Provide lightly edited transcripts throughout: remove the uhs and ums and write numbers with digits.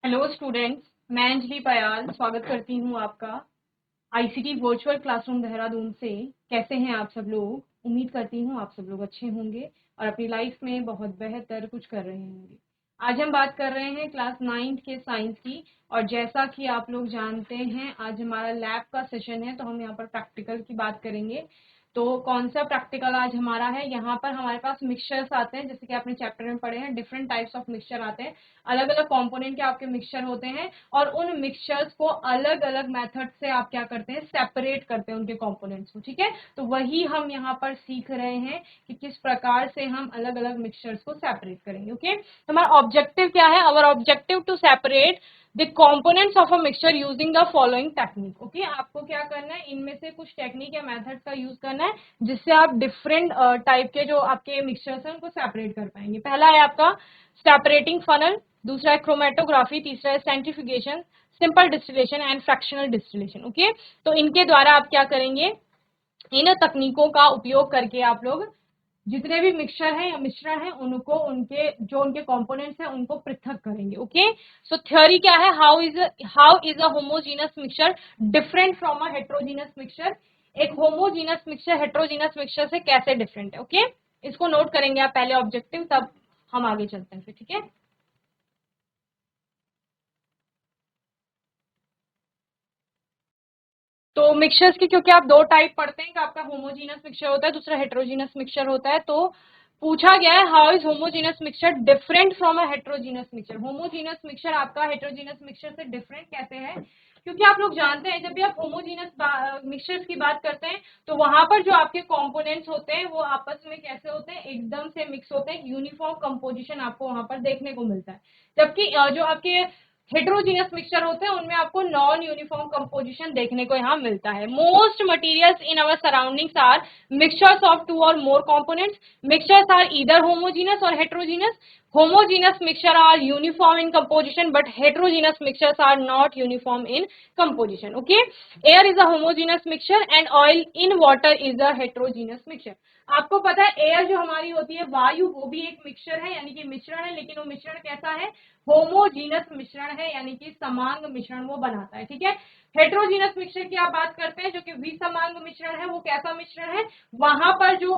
Hello students, मैं अंजलि पयाल स्वागत करती हूँ आपका आईसीटी वर्चुअल क्लासरूम देहरादून से। कैसे हैं आप सब लोग? उम्मीद करती हूँ आप सब लोग अच्छे होंगे और अपनी लाइफ में बहुत बेहतर कुछ कर रहे होंगे। आज हम बात कर रहे हैं क्लास 9th के साइंस की, और जैसा कि आप लोग जानते हैं आज हमारा लैब का सेशन है, तो हम यहाँ पर प्रैक्टिकल की बात करेंगे। तो कौन सा प्रैक्टिकल आज हमारा है? यहाँ पर हमारे पास मिक्सचर्स आते हैं, जैसे कि आपने चैप्टर में पढ़े हैं, डिफरेंट टाइप्स ऑफ मिक्सचर आते हैं। अलग अलग कंपोनेंट के आपके मिक्सचर होते हैं और उन मिक्सचर्स को अलग अलग मेथड से आप क्या करते हैं, सेपरेट करते हैं उनके कंपोनेंट्स को। ठीक है, तो वही हम यहाँ पर सीख रहे हैं कि किस प्रकार से हम अलग अलग मिक्सचर्स को सेपरेट करेंगे। ओके, तो हमारा ऑब्जेक्टिव क्या है? Our objective to separate the components of a mixture using the following technique. Okay, आपको क्या करना है, इनमें से कुछ टेक्निक या मेथड का यूज करना है जिससे आप डिफरेंट टाइप के जो आपके मिक्सचर्स हैं उनको सेपरेट कर पाएंगे। पहला है आपका सेपरेटिंग फनल, दूसरा है क्रोमेटोग्राफी, तीसरा है centrifugation, simple distillation and fractional distillation. Okay, तो इनके द्वारा आप क्या करेंगे, इन तकनीकों का उपयोग करके आप लोग जितने भी मिक्सचर है या मिश्रण है उनको उनके जो उनके कंपोनेंट्स हैं उनको पृथक करेंगे। ओके, सो थ्योरी क्या है? How is a homogeneous mixture different from a heterogeneous mixture. एक होमोजीनस मिक्सचर हेट्रोजीनस मिक्सचर से कैसे डिफरेंट है। ओके, इसको नोट करेंगे आप पहले ऑब्जेक्टिव, तब हम आगे चलते हैं फिर। ठीक है, तो मिक्सचर्स की क्योंकि आप दो टाइप पढ़ते हैं कि आपका होमोजीनस मिक्सचर होता है, दूसरा हेट्रोजीनस मिक्सचर होता है, तो पूछा गया है how is homogeneous mixture different from a heterogeneous mixture. Homogeneous mixture आपका हेट्रोजीनस मिक्सचर से डिफरेंट कैसे है? क्योंकि आप लोग जानते हैं जब भी आप होमोजीनस मिक्सचर्स की बात करते हैं तो वहां पर जो आपके कंपोनेंट्स होते हैं वो आपस में कैसे होते हैं, एकदम से मिक्स होते हैं, यूनिफॉर्म कंपोजिशन आपको वहां पर देखने को मिलता है। जबकि जो आपके हेट्रोजीनियस मिक्सचर होते हैं उनमें आपको नॉन यूनिफॉर्म कंपोजिशन देखने को यहाँ मिलता है। Most materials in our surroundings are mixtures of two और more components. Mixtures are either homogeneous और heterogeneous. Homogeneous mixture are uniform in composition, but heterogeneous mixtures are not uniform in composition. Okay, air is a homogeneous mixture and oil in water is a heterogeneous mixture. आपको पता है air जो हमारी होती है वायु, वो भी एक मिक्सचर है यानी कि मिश्रण है, लेकिन वो मिश्रण कैसा है? होमोजीनस मिश्रण है, यानी कि समांग मिश्रण वो बनाता है। ठीक है, हेट्रोजीनस मिक्सचर की आप बात करते हैं जो कि विसमांग मिश्रण है, वो कैसा मिश्रण है? वहां पर जो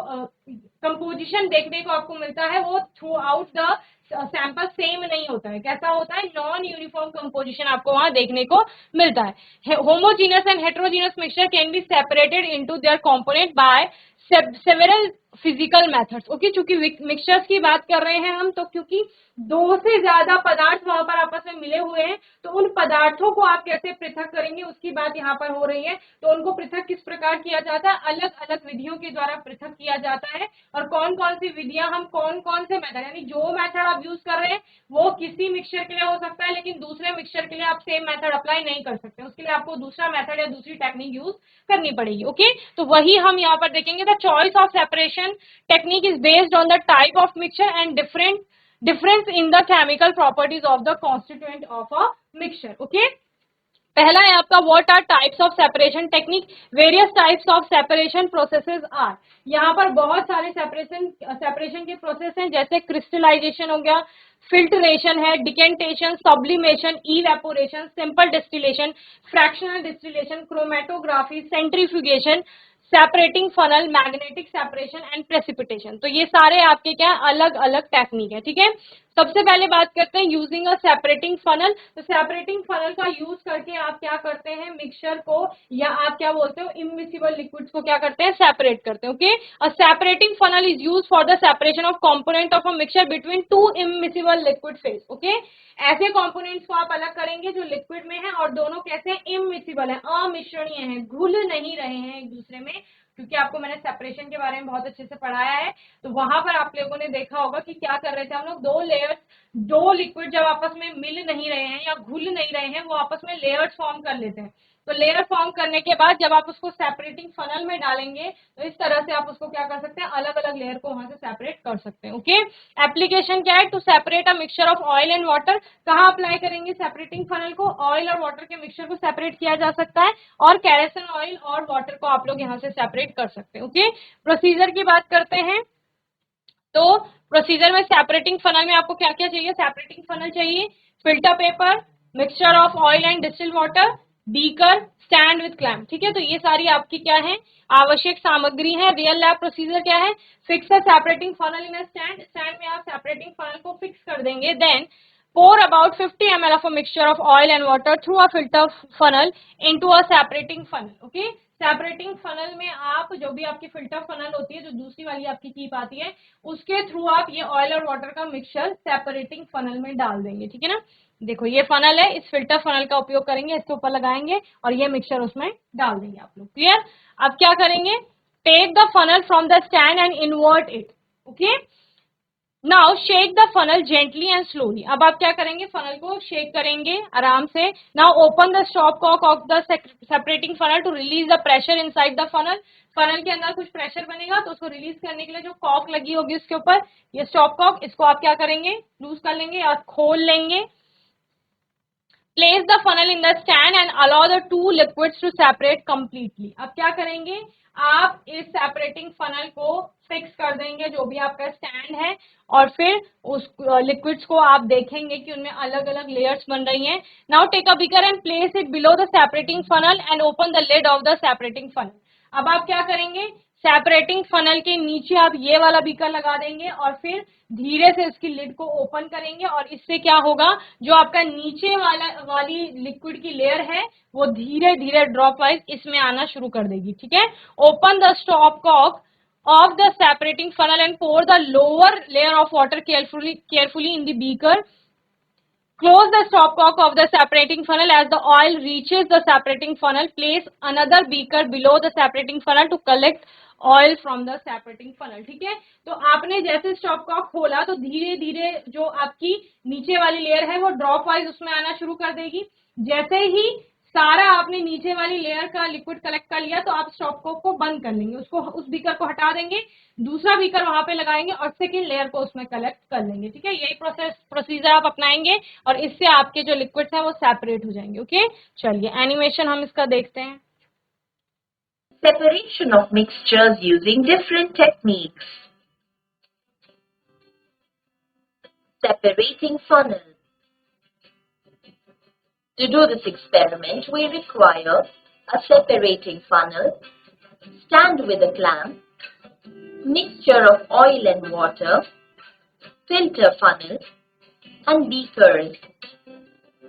कंपोजिशन देखने को आपको मिलता है वो through out the sample same नहीं होता है। कैसा होता है? नॉन यूनिफॉर्म कंपोजिशन आपको वहां देखने को मिलता है। Homogeneous and heterogeneous mixture can be separated into their component by several physical methods. Okay, चूंकि मिक्सचर्स की बात कर रहे हैं हम, तो क्योंकि दो से ज्यादा पदार्थ वहां पर आपस में मिले हुए हैं, तो उन पदार्थों को आप कैसे पृथक करेंगे उसकी बात यहाँ पर हो रही है। तो उनको पृथक किस प्रकार किया जाता है? अलग अलग विधियों के द्वारा पृथक किया जाता है। और कौन कौन सी विधियां, हम कौन कौन से मेथड, यानी जो मेथड आप यूज कर रहे हैं वो किसी मिक्सचर के लिए हो सकता है, लेकिन दूसरे मिक्सचर के लिए आप सेम मेथड अप्लाई नहीं कर सकते, उसके लिए आपको दूसरा मेथड या दूसरी टेक्निक यूज करनी पड़ेगी। ओके, तो वही हम यहाँ पर देखेंगे। The choice of separation technique is based on the type of mixture and difference in the chemical properties of the constituent of a mixture. Okay, पहला है आपका what are types of separation technique. Various types of separation processes are. यहाँ पर बहुत सारे separation के process हैं, जैसे क्रिस्टलाइजेशन हो गया, फिल्ट्रेशन है, decantation, sublimation, evaporation, simple distillation, fractional distillation, chromatography, centrifugation, separating funnel, magnetic separation and precipitation. तो ये सारे आपके क्या अलग अलग टेक्निक है। ठीक है, सबसे पहले बात करते हैं यूजिंग अ सेपरेटिंग फनल। तो सेपरेटिंग फनल का यूज करके आप क्या करते हैं, मिक्सचर को या आप क्या बोलते हो इमिसिबल लिक्विड्स को क्या करते हैं, सेपरेट करते हैं। Okay, a separating funnel is use for the separation of component of a mixture between two immiscible liquid phase. Okay, ऐसे कंपोनेंट्स को आप अलग करेंगे जो लिक्विड में है और दोनों कैसे इमिसिबल है, अमिश्रणीय है, घुल नहीं रहे हैं एक दूसरे में। क्योंकि आपको मैंने सेपरेशन के बारे में बहुत अच्छे से पढ़ाया है, तो वहां पर आप लोगों ने देखा होगा कि क्या कर रहे थे हम लोग, दो लेयर्स, दो लिक्विड जब आपस में मिल नहीं रहे हैं या घुल नहीं रहे हैं, वो आपस में लेयर्स फॉर्म कर लेते हैं। तो लेयर फॉर्म करने के बाद जब आप उसको सेपरेटिंग फनल में डालेंगे तो इस तरह से आप उसको क्या कर सकते हैं, अलग अलग लेयर को वहां से सेपरेट कर सकते हैं। ओके, एप्लीकेशन क्या है? To separate a mixture of oil and water. कहाँ अप्लाई करेंगे सेपरेटिंग फनल को? ऑयल और वाटर के मिक्सचर को सेपरेट किया जा सकता है, और कैरेसन ऑयल और वाटर को आप लोग यहाँ से सेपरेट कर सकते हैं। ओके, प्रोसीजर की बात करते हैं। तो प्रोसीजर में सेपरेटिंग फनल में आपको क्या क्या चाहिए? सेपरेटिंग फनल चाहिए, filter paper, mixture of oil and distilled water, beaker, stand with clamp. ठीक है, तो ये सारी आपकी क्या है, आवश्यक सामग्री है। रियल लैब प्रोसीजर क्या है, fix a separating funnel in a stand, stand में आप सेपरेटिंग फनल को फिक्स कर देंगे। Then pour about 50 ml of a mixture of oil and water through a filter funnel into a separating funnel. Okay, separating funnel में आप जो भी आपकी फिल्टर फनल होती है, जो दूसरी वाली आपकी कीप आती है, उसके थ्रू आप ये ऑयल और वाटर का मिक्सचर सेपरेटिंग फनल में डाल देंगे। ठीक है ना, देखो ये फनल है, इस फिल्टर फनल का उपयोग करेंगे, इसके ऊपर लगाएंगे और ये मिक्सचर उसमें डाल देंगे आप लोग। क्लियर? अब क्या करेंगे, take the funnel from the stand and invert it. Okay, now shake the funnel gently and slowly. अब आप क्या करेंगे, फनल को शेक करेंगे आराम से। Now open the stopcock of the separating funnel to release the pressure inside the funnel. Funnel के अंदर कुछ प्रेशर बनेगा, तो उसको रिलीज करने के लिए जो कॉक लगी होगी उसके ऊपर, ये स्टॉप कॉक, इसको आप क्या करेंगे, लूज कर लेंगे और खोल लेंगे। Place the funnel in the stand and allow the two liquids to separate completely. अब क्या करेंगे, आप इस सेपरेटिंग फनल को फिक्स कर देंगे जो भी आपका स्टैंड है, और फिर उस लिक्विड्स को आप देखेंगे कि उनमें अलग अलग लेयर्स बन रही हैं। Now take a beaker and place it below the separating funnel and open the lid of the separating funnel. अब आप क्या करेंगे, सेपरेटिंग फनल के नीचे आप ये वाला बीकर लगा देंगे और फिर धीरे से इसकी लिड को ओपन करेंगे, और इससे क्या होगा, जो आपका नीचे वाली लिक्विड की लेयर है वो धीरे धीरे ड्रॉप वाइज इसमें आना शुरू कर देगी। ठीक है, open the stopcock of the separating funnel and pour the lower layer of water carefully in the beaker. Close the stopcock of the separating funnel as the oil reaches the separating funnel. Place another beaker below the separating funnel to collect oil from the separating funnel. ठीक है, तो आपने जैसे stopcock खोला तो धीरे धीरे जो आपकी नीचे वाली लेयर है वो ड्रॉप वाइज उसमें आना शुरू कर देगी। जैसे ही सारा आपने नीचे वाली लेयर का लिक्विड कलेक्ट कर लिया तो आप स्टॉपकॉक को बंद कर लेंगे, उसको उस बीकर को हटा देंगे, दूसरा बीकर वहां पे लगाएंगे और सेकेंड लेयर को उसमें कलेक्ट कर लेंगे। ठीक है, यही प्रोसीजर आप अपनाएंगे और इससे आपके जो लिक्विड्स हैं वो सेपरेट हो जाएंगे। ओके, चलिए एनिमेशन हम इसका देखते हैं। Separation of mixtures using different techniques. Separating funnel. To do this experiment, we require a separating funnel, stand with a clamp, mixture of oil and water, filter funnel, and beakers.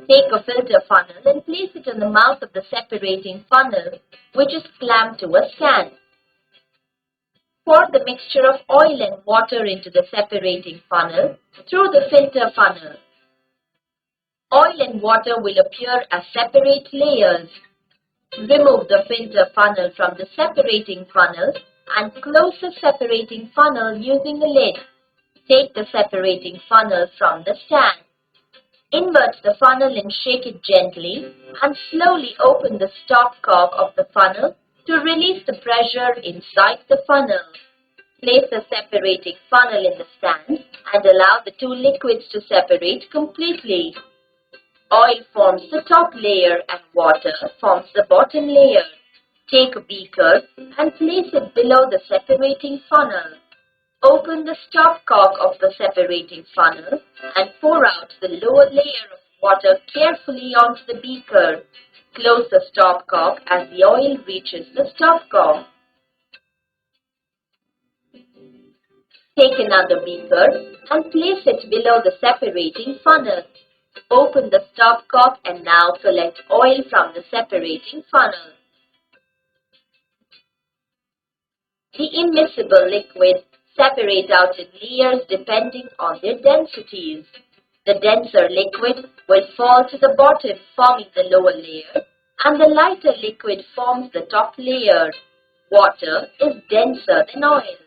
Take a filter funnel and place it in the mouth of the separating funnel, which is clamped to a stand. Pour the mixture of oil and water into the separating funnel through the filter funnel. Oil and water will appear as separate layers. Remove the filter funnel from the separating funnel and close the separating funnel using a lid. Take the separating funnel from the stand. Invert the funnel and shake it gently and slowly open the stopcock of the funnel to release the pressure inside the funnel. Place the separating funnel in the stand and allow the two liquids to separate completely. Oil forms the top layer and water forms the bottom layer. Take a beaker and place it below the separating funnel. Open the stopcock of the separating funnel and pour out the lower layer of water carefully onto the beaker. Close the stopcock as the oil reaches the stopcock. Take another beaker and place it below the separating funnel. Open the stopcock and now collect oil from the separating funnel. The immiscible liquid separate out in layers depending on their densities. The denser liquid will fall to the bottom, forming the lower layer, and the lighter liquid forms the top layer. Water is denser than oil.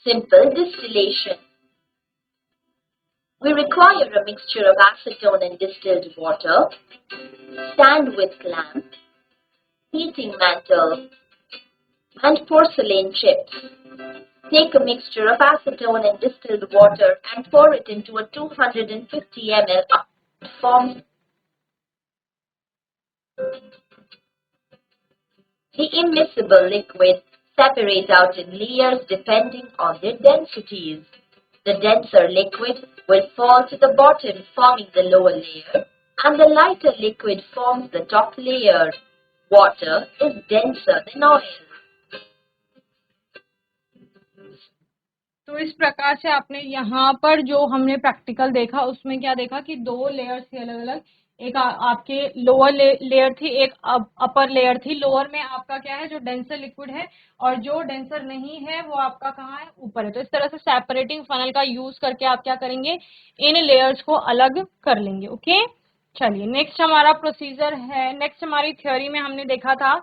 Simple distillation. We require a mixture of acetone and distilled water, stand with clamp, heating mantle, and porcelain chips. Take a mixture of acetone and distilled water and pour it into a 250 ml form. The immiscible liquid separate out in layers depending on their densities. The denser liquid will fall to the bottom, forming the lower layer, and the lighter liquid forms the top layer. Water is denser than oil. तो इस प्रकार से आपने यहाँ पर जो हमने practical देखा उसमें क्या देखा कि दो लेयर्स थी अलग अलग, एक आपके लोअर लेयर थी, एक अपर लेयर थी। लोअर में आपका क्या है, जो डेंसर लिक्विड है, और जो डेंसर नहीं है वो आपका कहाँ है, ऊपर है। तो इस तरह से सेपरेटिंग फनल का यूज करके आप क्या करेंगे, इन लेयर्स को अलग कर लेंगे। ओके, चलिए नेक्स्ट हमारा प्रोसीजर है। नेक्स्ट हमारी थ्योरी में हमने देखा था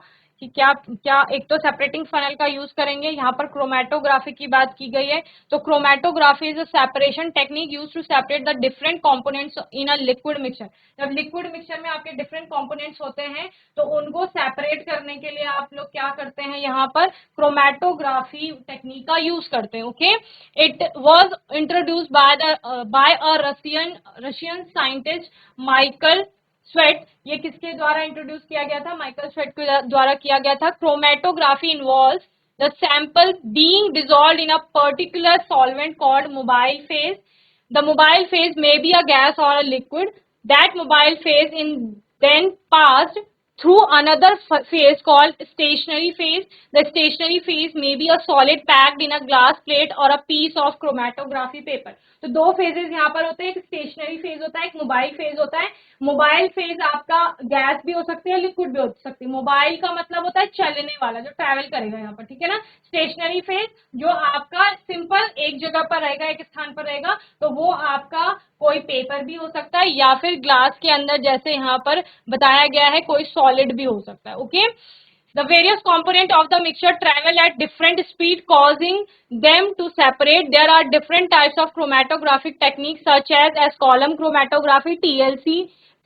कि क्या क्या एक तो सेपरेटिंग फनल का यूज करेंगे, यहाँ पर क्रोमेटोग्राफी की बात की गई है। तो chromatography is a separation technique use to separate the different components in a liquid mixture. जब लिक्विड मिक्सचर में आपके डिफरेंट कंपोनेंट्स होते हैं तो उनको सेपरेट करने के लिए आप लोग क्या करते हैं, यहाँ पर क्रोमेटोग्राफी टेक्निक का यूज करते हैं। Okay, it was introduced by a Russian scientist Michael sweat. ये किसके द्वारा इंट्रोड्यूस किया गया था, माइकल स्वेट के द्वारा किया गया था। Chromatography involves the sample being dissolved in a particular solvent called mobile phase. The mobile phase may be a gas और a liquid. That mobile phase in then passed through another phase called stationary phase. The stationary phase may be a solid packed in a glass plate or a piece of chromatography paper. तो दो phases यहाँ पर होते हैं, एक stationary phase होता है, एक मोबाइल फेज होता है। मोबाइल फेज आपका गैस भी हो सकती है, लिक्विड भी हो सकती है। मोबाइल का मतलब होता है चलने वाला, जो ट्रैवल करेगा यहाँ पर, ठीक है ना। स्टेशनरी फेज जो आपका सिंपल एक जगह पर रहेगा, एक स्थान पर रहेगा, तो वो आपका कोई पेपर भी हो सकता है या फिर ग्लास के अंदर जैसे यहाँ पर बताया गया है कोई सॉलिड भी हो सकता है। Okay, the various components of the mixture travel at different speed causing them to separate. There are different types of chromatographic techniques such as column chromatography, TLC,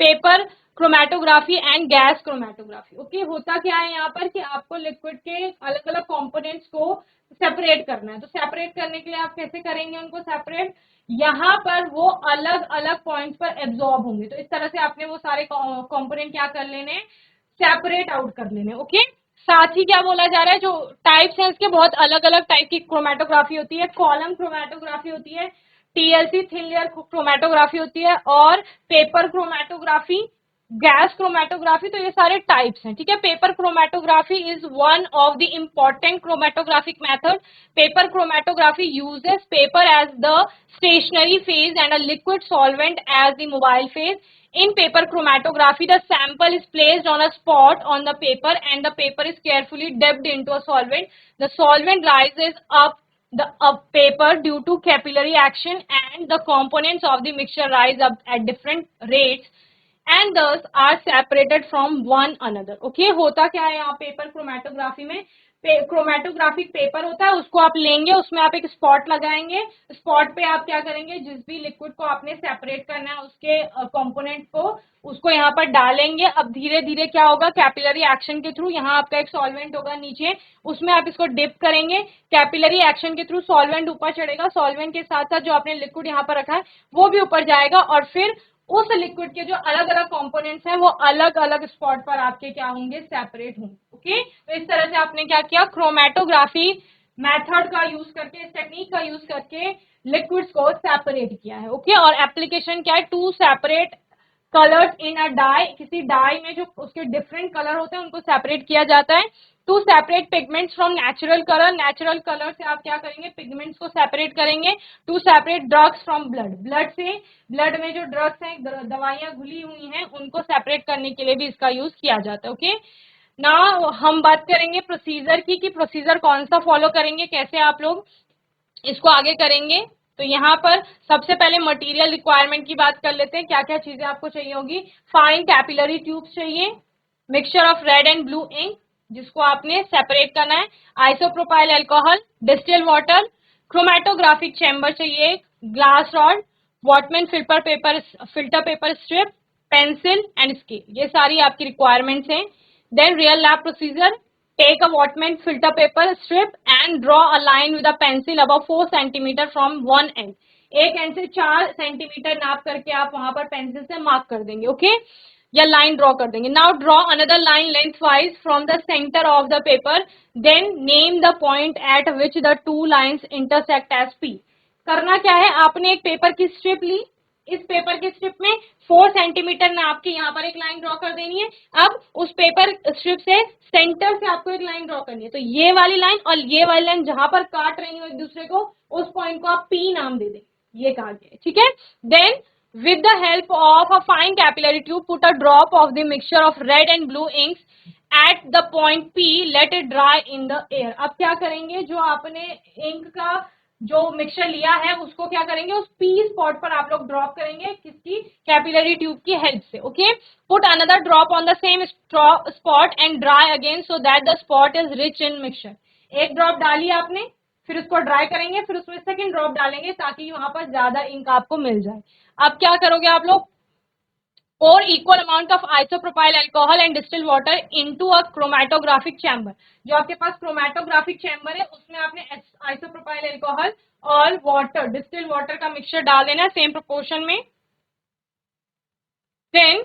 paper chromatography and gas chromatography. Okay, होता क्या है यहाँ पर कि आपको liquid के अलग अलग कंपोनेंट्स को सेपरेट करना है। तो सेपरेट करने के लिए आप कैसे करेंगे उनको सेपरेट, यहाँ पर वो अलग अलग पॉइंट्स पर एब्जॉर्ब होंगे। तो इस तरह से आपने वो सारे कंपोनेंट क्या कर लेने, सेपरेट आउट कर लेने। ओके, साथ ही क्या बोला जा रहा है, जो टाइप्स हैं इसके बहुत अलग अलग टाइप की क्रोमेटोग्राफी होती है। कॉलम क्रोमेटोग्राफी होती है, टीएलसी थिन लेयर क्रोमेटोग्राफी होती है, और पेपर क्रोमेटोग्राफी, गैस क्रोमेटोग्राफी। तो ये सारे टाइप्स हैं, ठीक है। Paper chromatography is one of the important chromatographic method. Paper chromatography uses paper as the stationary phase and a liquid solvent as the mobile phase. In paper chromatography, the sample is placed on a spot on the paper and the paper is carefully dipped into a solvent. The solvent rises up the paper due to capillary action and the components of the mixture rise up at different rates and thus are separated from one another. Okay, होता क्या है यहाँ paper chromatography में, chromatographic paper होता है, उसको आप लेंगे, उसमें आप एक स्पॉट लगाएंगे, स्पॉट पे आप क्या करेंगे, जिस भी लिक्विड को आपने सेपरेट करना है उसके कंपोनेंट को, उसको यहाँ पर डालेंगे। अब धीरे धीरे क्या होगा, कैपिलरी एक्शन के थ्रू, यहाँ आपका एक सॉल्वेंट होगा नीचे, उसमें आप इसको डिप करेंगे, कैपिलरी एक्शन के थ्रू सॉल्वेंट ऊपर चढ़ेगा, सॉल्वेंट के साथ साथ जो आपने लिक्विड यहाँ पर रखा है वो भी ऊपर जाएगा, और फिर उस लिक्विड के जो अलग अलग कंपोनेंट्स हैं वो अलग अलग स्पॉट पर आपके क्या होंगे, सेपरेट होंगे। ओके, तो इस तरह से आपने क्या किया, क्रोमेटोग्राफी मेथड का यूज करके, इस टेक्निक का यूज करके लिक्विड्स को सेपरेट किया है। ओके, और एप्लीकेशन क्या है, to separate colours in a dye, किसी डाई में जो उसके डिफरेंट कलर होते हैं उनको सेपरेट किया जाता है। To separate pigments from natural colour, natural colour से आप क्या करेंगे, पिगमेंट्स को सेपरेट करेंगे। To separate drugs from blood, blood से, ब्लड में जो ड्रग्स हैं, दवाइयां घुली हुई हैं, उनको सेपरेट करने के लिए भी इसका यूज किया जाता है। ओके, ना हम बात करेंगे प्रोसीजर की, कि प्रोसीजर कौन सा फॉलो करेंगे, कैसे आप लोग इसको आगे करेंगे। तो यहाँ पर सबसे पहले मटेरियल रिक्वायरमेंट की बात कर लेते हैं, क्या क्या चीजें आपको चाहिए होगी। फाइन कैपिलरी ट्यूब्स चाहिए, mixture of red and blue ink जिसको आपने सेपरेट करना है, isopropyl alcohol, distil water, chromatographic chamber चाहिए, glass rod, Whatman filter paper strip, pencil and scale, ये सारी आपकी रिक्वायरमेंट्स हैं। Then real lab procedure, take a Whatman filter paper strip and draw a line with a pencil above 4 centimeter from one end. एक and से 4 centimetre नाप करके आप वहां पर पेंसिल से मार्क कर देंगे। ओके, या लाइन ड्रॉ कर देंगे। Now draw another line lengthwise from the centre of the paper, then name the point at which the two lines intersect as P. करना क्या है, आपने एक पेपर की स्ट्रिप ली, इस पेपर की स्ट्रिप में 4 सेंटीमीटर में आपके यहाँ पर एक लाइन ड्रॉ कर देनी है। अब उस पेपर स्ट्रिप से सेंटर से आपको एक लाइन ड्रॉ करनी है, तो ये वाली लाइन और ये वाली लाइन जहां पर काट रही हो एक दूसरे को, उस पॉइंट को आप P नाम दे दें, ये कहा गया है, ठीक है। Then with the help of a fine capillary tube, put a drop of the mixture of red and blue inks at the point P, let it dry in the air। अब क्या करेंगे, जो आपने इंक का जो mixture लिया है उसको क्या करेंगे, उस P स्पॉट पर आप लोग ड्रॉप करेंगे, किसकी, कैपिलरी ट्यूब की हेल्प से। Okay, put another drop on the same spot and dry again so that the spot is rich in mixture. एक ड्रॉप डाली आपने, फिर उसको ड्राई करेंगे, फिर उसमें सेकेंड ड्रॉप डालेंगे ताकि वहां पर ज्यादा इंक आपको मिल जाए। अब क्या करोगे आप लोग, pour equal amount of isopropyl alcohol and distilled water into a chromatographic chamber। जो आपके पास chromatographic chamber है उसमें आपने isopropyl alcohol और वाटर, डिस्टिल्ड वाटर का मिक्सचर डाल देना है सेम प्रोपोर्शन में। then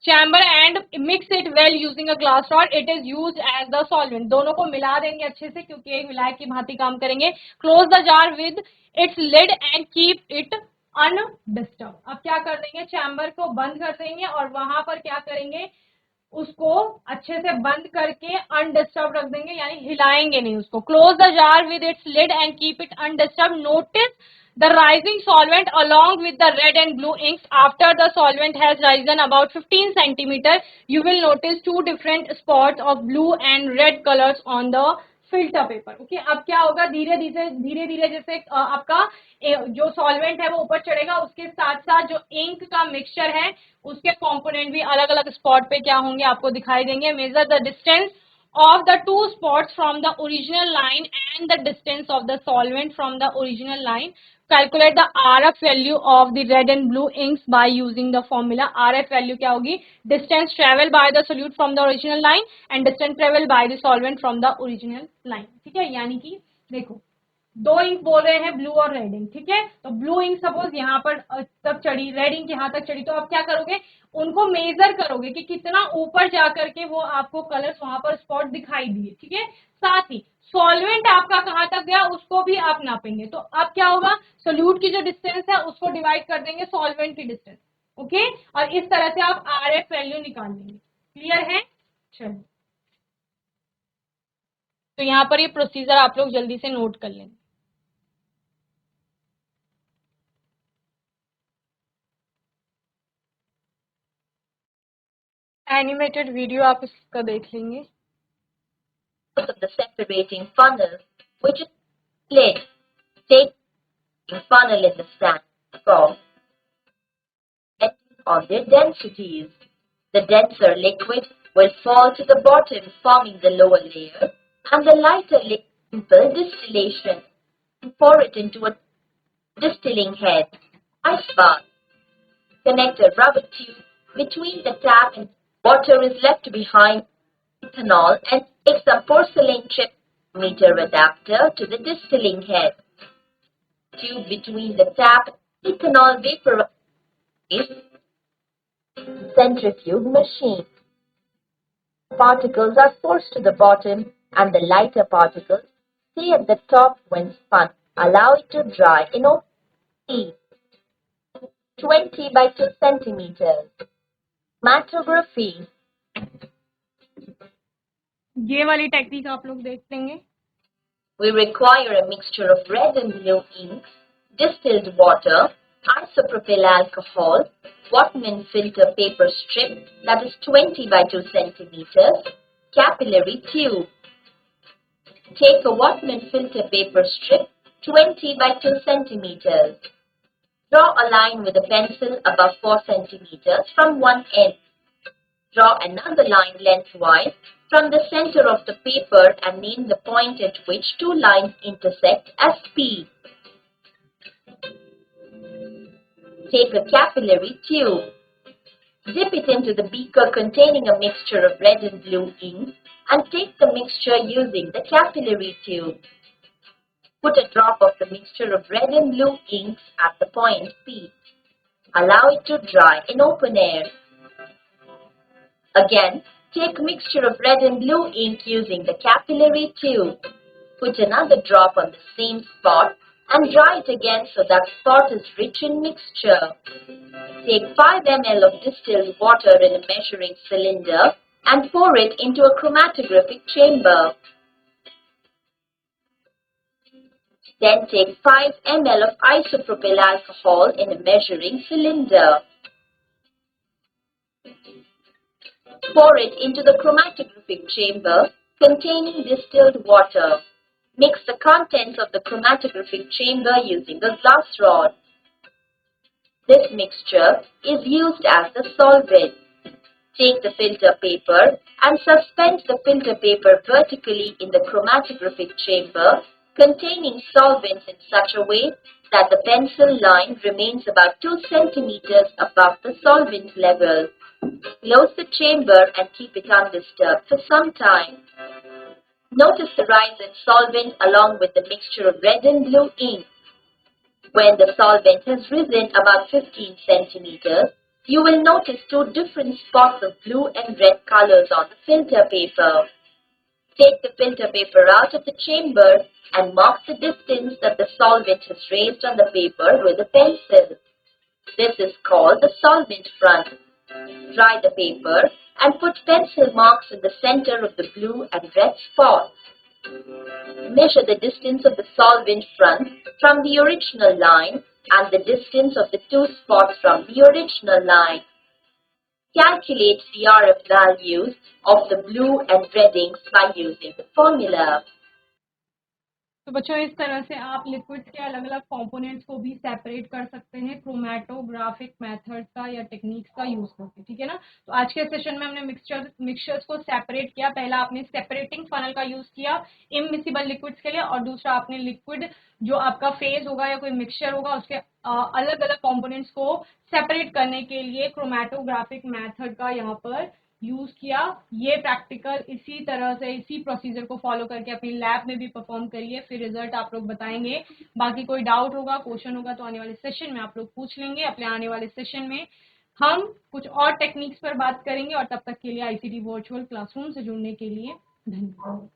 chamber and mix it well using a glass rod, it is used as the solvent। दोनों को मिला देंगे अच्छे से क्योंकि एक विलायक की भांति काम करेंगे। close the jar with its lid and keep it undisturbed। अब क्या कर देंगे, चैम्बर को बंद कर देंगे और वहां पर क्या करेंगे, उसको अच्छे से बंद करके अनडिस्टर्ब रख देंगे, यानी हिलाएंगे नहीं उसको। Close the jar with its lid and keep it undisturbed. Notice the rising solvent along with the red and blue inks। After the solvent has risen about 15 centimeter, you will notice two different spots of blue and red colors on the filter paper। Okay, अब क्या होगा, धीरे धीरे जैसे आपका जो solvent है वो ऊपर चढ़ेगा, उसके साथ साथ जो इंक का मिक्सचर है उसके कंपोनेंट भी अलग अलग स्पॉट पे क्या होंगे आपको दिखाई देंगे। Measure the distance of the two spots from the original line and the distance of the solvent from the original line। Calculate the RF value of the red and blue inks by using the formula। RF value क्या होगी, distance travel by the solute from the original line and distance travel by the solvent from the original line। ठीक है, यानी कि देखो दो ink बोल रहे हैं ब्लू और रेड इंक, ठीक है। तो ब्लू इंक सपोज यहाँ पर तक चढ़ी, रेड इंक यहाँ तक चढ़ी, तो आप क्या करोगे, उनको मेजर करोगे कि कितना ऊपर जाकर के वो आपको कलर्स वहां पर स्पॉट दिखाई दिए, ठीक है। साथ ही सॉल्वेंट आपका कहाँ तक गया उसको भी आप नापेंगे। तो अब क्या होगा, सोल्यूट की जो डिस्टेंस है उसको डिवाइड कर देंगे सॉल्वेंट की डिस्टेंस। ओके, और इस तरह से आप RF वैल्यू निकाल लेंगे। क्लियर है, चलो तो यहाँ पर ये प्रोसीजर आप लोग जल्दी से नोट कर लें। एनिमेटेड वीडियो आप इसका देख लेंगे। Of the separating funnel, which is lid, take the funnel in the stand from on their densities. The denser liquid will fall to the bottom, forming the lower layer, and the lighter liquid simple distillation. Pour it into a distilling head, ice bath. Connect a rubber tube between the tap and water is left behind ethanol and take some porcelain chip meter adapter to the distilling head. Tube between the tap and ethanol vaporize centrifuge machine. Particles are forced to the bottom and the lighter particles stay at the top when spun. Allow it to dry in open heat. 20 by 2 centimeters. Chromatography. ये वाली technique आप लोग देख लेंगे। We require a mixture of red and blue inks, distilled water, isopropyl alcohol, Whatman filter paper strip that is 20 by 2 centimeters, capillary tube. Take a Whatman filter paper strip 20 by 2 centimeters. Draw a line with a pencil above 4 centimeters from one end. Draw another line lengthwise from the center of the paper and name the point at which two lines intersect as P. Take a capillary tube. Dip it into the beaker containing a mixture of red and blue ink and take the mixture using the capillary tube. Put a drop of the mixture of red and blue inks at the point P. Allow it to dry in open air. Again, take mixture of red and blue ink using the capillary tube. Put another drop on the same spot and dry it again so that spot is rich in mixture. Take 5 ml of distilled water in a measuring cylinder and pour it into a chromatographic chamber. Then take 5 ml of isopropyl alcohol in a measuring cylinder. Pour it into the chromatographic chamber containing distilled water. Mix the contents of the chromatographic chamber using a glass rod. This mixture is used as the solvent. Take the filter paper and suspend the filter paper vertically in the chromatographic chamber containing solvents in such a way that the pencil line remains about 2 centimeters above the solvent level. Close the chamber and keep it undisturbed for some time. Notice the rise in solvent along with the mixture of red and blue ink. When the solvent has risen about 15 centimeters, you will notice 2 different spots of blue and red colors on the filter paper. Take the filter paper out of the chamber and mark the distance that the solvent has raised on the paper with a pencil. This is called the solvent front. Dry the paper and put pencil marks in the center of the blue and red spots. Measure the distance of the solvent front from the original line and the distance of the 2 spots from the original line. Calculate the RF values of the blue and red inks by using the formula. तो बच्चों इस तरह से आप liquids के अलग अलग components को भी सेपरेट कर सकते हैं क्रोमैटोग्राफिक मेथड का या टेक्निक्स का यूज करके, ठीक है ना। तो आज के सेशन में हमने मिक्सचर्स को सेपरेट किया। पहला आपने सेपरेटिंग फनल का यूज किया इममिसिबल लिक्विड्स के लिए, और दूसरा आपने लिक्विड जो आपका फेज होगा या कोई मिक्सचर होगा उसके अलग अलग कंपोनेंट्स को सेपरेट करने के लिए क्रोमैटोग्राफिक मेथड का यहाँ पर यूज किया। ये प्रैक्टिकल इसी तरह से इसी प्रोसीजर को फॉलो करके अपनी लैब में भी परफॉर्म करिए, फिर रिजल्ट आप लोग बताएंगे। बाकी कोई डाउट होगा, क्वेश्चन होगा तो आने वाले सेशन में आप लोग पूछ लेंगे। अपने आने वाले सेशन में हम कुछ और टेक्निक्स पर बात करेंगे, और तब तक के लिए आईसीटी वर्चुअल क्लासरूम से जुड़ने के लिए धन्यवाद।